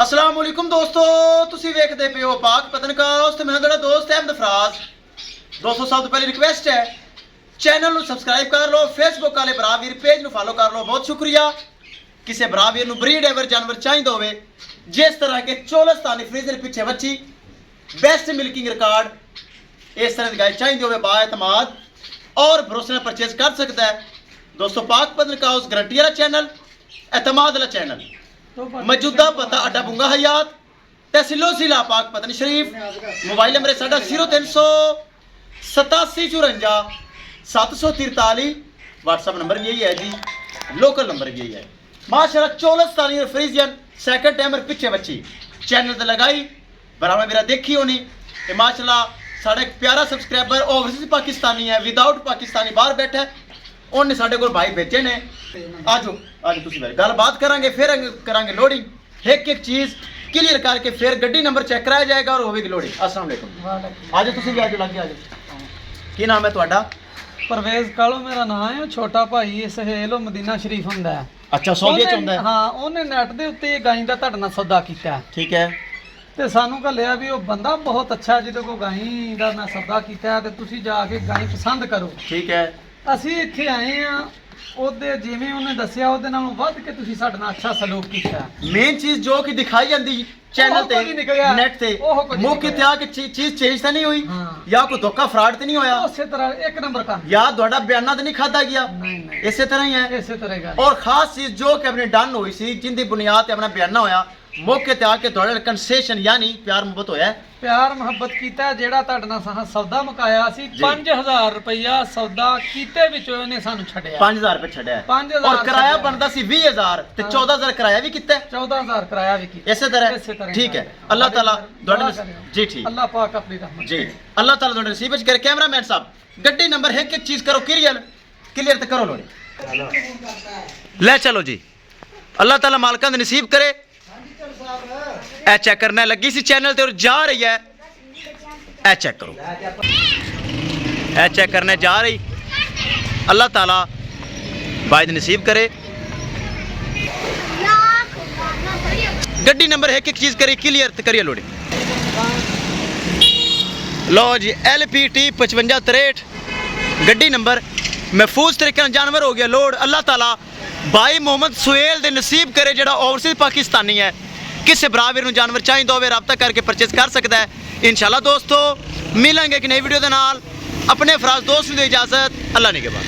अस्सलाम वालेकुम दोस्तों, तुसी वेखदे पे हो पाक पतनकाउस ते मैं तेरा दोस्त अहमद फराज। दोस्तों सब तो पहले रिक्वेस्ट है चैनल ਨੂੰ सब्सक्राइब कर लो, फेसबुक वाले भरा वीर पेज ਨੂੰ फॉलो कर लो। बहुत शुक्रिया। किसी भरा वीर ਨੂੰ ब्रीड एवर जानवर चाहिए होवे जिस तरह के चोलस्तानी फ्रीजर पीछे बच्ची बेस्ट मिल्किंग रिकॉर्ड इस तरह की गाय चाहिए होवे बाएतमाद और भरोसे से परचेज कर सकता है। दोस्तों पाक पतनकाउस गारंटी वाला चैनल, एतमाद वाला चैनल, मौजूदा पता अड्डा बुंगा हयात तहसीलो जिला पाक पतन शरीफ। मोबाइल नंबर है 0387 743 व्हाट्सअप नंबर भी यही है जी, लोकल नंबर भी यही है। माशाल्लाह चोलस्तानी और फ्रीजियन सेकंड टाइमर पीछे बच्ची चैनल ते लगाई बराबर मेरा देखी होनी। माशाल्लाह साढ़े एक प्यारा सब्सक्राइबर ओवरसीज पाकिस्तानी है, विदाउट पाकिस्तानी बाहर बैठा है, उन्हें साढ़े को भाई भेजे ने। आजो आज तुम गलबात करांगे, फिर करांगे लोडिंग, एक एक चीज़ क्लियर करके फिर गड्डी नंबर चेक कराया जाएगा और होगी लोडिंग। अस्सलाम वालेकुम। आज तुम भी आज लग गया। की नाम है ਤੁਹਾਡਾ? परवेज कालो मेरा नाम है। छोटा भाई सहेल मदीना शरीफ ਹੁੰਦਾ ਹੈ। ਅੱਛਾ ਸੌਦੀ ਚ ਹੁੰਦਾ ਹੈ। ਹਾਂ ਉਹਨੇ ਨੈਟ ਦੇ ਉੱਤੇ ਇਹ ਗਾਈ ਦਾ ਤੁਹਾਡੇ ਨਾਲ ਸੌਦਾ ਕੀਤਾ ਹੈ। ਠੀਕ ਹੈ। ਤੇ ਸਾਨੂੰ ਘੱਲਿਆ ਵੀ ਉਹ ਬੰਦਾ ਬਹੁਤ ਅੱਛਾ ਜਿਹਦੇ ਕੋਲ ਗਾਈ ਦਾ ਮੈਂ ਸੌਦਾ ਕੀਤਾ ਹੈ ਤੇ ਤੁਸੀਂ ਜਾ ਕੇ ਗਾਈ ਪਸੰਦ ਕਰੋ। ਠੀਕ ਹੈ। ਅਸੀਂ ਇੱਥੇ ਆਏ ਆ ਉਹਦੇ ਜਿਵੇਂ ਉਹਨੇ ਦੱਸਿਆ ਉਹਦੇ ਨਾਲੋਂ ਵੱਧ ਕੇ ਤੁਸੀਂ ਸਾਡੇ ਨਾਲ ਅੱਛਾ ਸਲੂਕ ਕੀਤਾ। ਮੇਨ ਚੀਜ਼ ਜੋ ਕਿ ਦਿਖਾਈ ਜਾਂਦੀ चैनल ते नेट ते मौके ते आके चीज चेंज तो नहीं हुई या कोई धोखा फ्रॉड तो नहीं होया। उसी तरह एक नंबर का या ਤੁਹਾਡਾ ਬਿਆਨਾ तो नहीं खादा गया। नहीं इसी तरह ही है। इसी तरह और खास चीज जो कि अपनी डन हुई सी जिंदी बुनियाद ते अपना बयाना होया मौके ते आके ਤੁਹਾਡੇ ਨਾਲ कंसेशन यानी प्यार मोहब्बत होया। प्यार मोहब्बत कीता ਜਿਹੜਾ ਤੁਹਾਡੇ ਨਾਲ ਸਾਹ ਸੌਦਾ ਮੁਕਾਇਆ ਸੀ 5000 ਰੁਪਇਆ ਸੌਦਾ ਕੀਤੇ ਵਿੱਚੋਂ ਇਹਨੇ ਸਾਨੂੰ ਛੱਡਿਆ। 5000 ਰੁਪਏ ਛੱਡਿਆ 5000 और किराया बनता सी 20000 ਤੇ 14000 किराया भी ਕੀਤਾ 14000 किराया भी ਕੀਤਾ। इसी तरह ठीक है। अल्लाह ताला ਤੁਹਾਡੇ जी ठीक अल्लाह पाक अपनी रहमत जी अल्लाह ताला ਤੁਹਾਡੇ नसीब ਵਿੱਚ ਕਰੇ। कैमरामैन साहब गड्डी नंबर एक एक चीज करो क्लियर तो करो लोड़ी ले चलो जी। अल्लाह ताला मालकां दे नसीब करे। ए चेक करना लगी सी चैनल ते और जा रही है। ए चेक करो, ए चेक करने जा रही। अल्लाह ताला बायद नसीब करे। गड्डी नंबर एक एक चीज करी क्लियर तो करिए लोडी। लो जी LPT 5563 गड्डी नंबर महफूज तरीके जानवर हो गया लोड। अल्लाह ताला भाई मोहम्मद सुहेल दे नसीब करे जेड़ा ओवरसीज पाकिस्तानी है। किसी बराबर नूं जानवर चाहिए होवे रब्ता करके परचेज कर सकता है। इंशाल्लाह दोस्तों मिलेंगे एक नई वीडियो दे नाल। अपने फराज दोस्त नूं दी इजाजत। अल्लाह निगहबान।